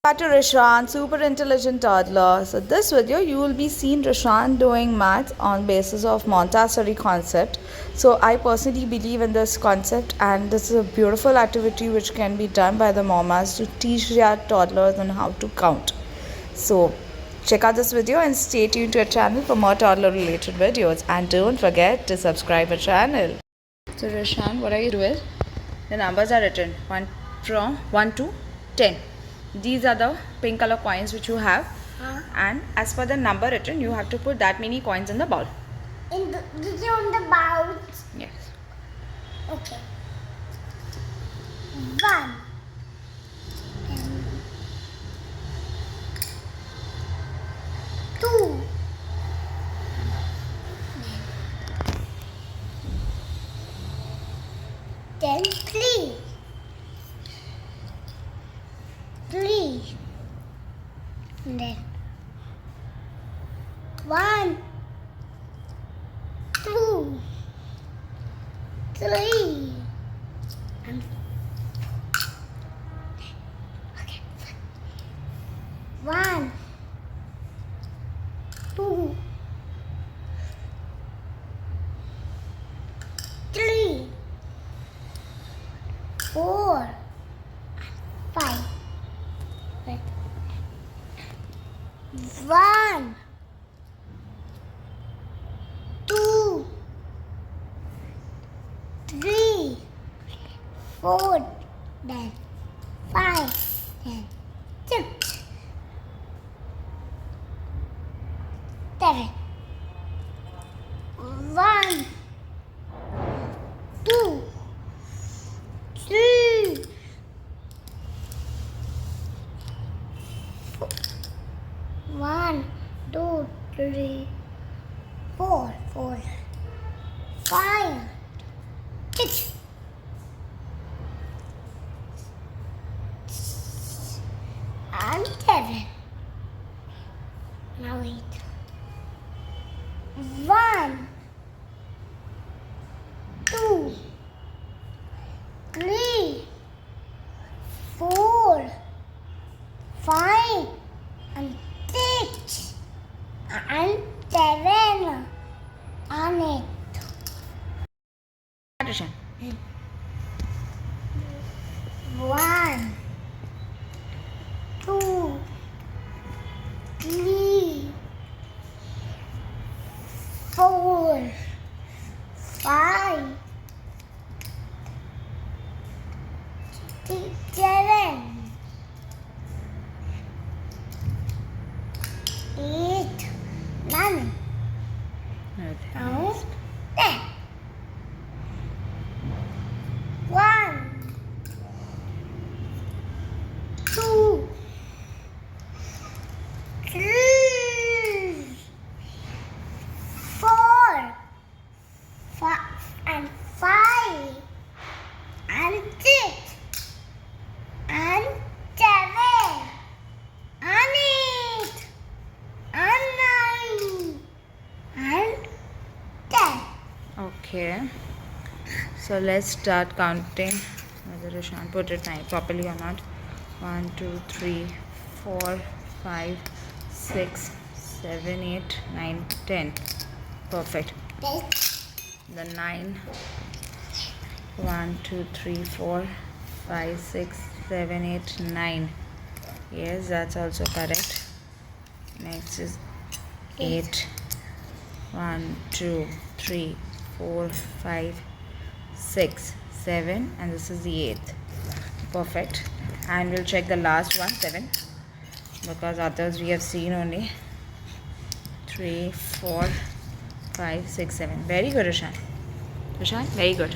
Back to Rishan, super intelligent toddler. So this video you will be seeing Rishan doing maths on basis of Montessori concept. So I personally believe in this concept, and this is a beautiful activity which can be done by the mamas to teach their toddlers on how to count. So check out this video and stay tuned to our channel for more toddler related videos, and don't forget to subscribe our channel. So Rishan, what are you doing? The numbers are written from 1 to 10. These are the pink color coins which you have, and as per the number written, you have to put that many coins in the bowl. This is on the bowl? Yes. Okay. 1. Two. Then 3. 3. Then 1, 2, 3, and okay. 1, 2, 3, 4, 5. 1, 2, 3, 4, then 5, then 6, 7. 1, 2, 3, 4. 1, 2, 3, 4, 5, 6, and 7. Now wait. 1, 2, 3, 4, 5, and 6, and 7, and 8. Rishan. 1, 2, 3, 4, 5, 6, 7, 8, 9. Now 10. 1, 2, 3, 4, 5, and 5, and 6, and 7, and 8, and 9, and 10. Okay. So let's start counting. Whether Rishan put it properly or not. 1, 2, 3, 4, 5, 6, 7, 8, 9, 10. Perfect. The 9. 1, 2, 3, 4, 5, 6, 7, 8, 9. Yes, that's also correct. Next is 8. 1, 2, 3, 4, 5, 6, 7, and this is the 8th. Perfect. And we'll check the last one, 7, because others we have seen only. 3, 4, 5, 6, 7. Very good, Rishan. Rishan, very good.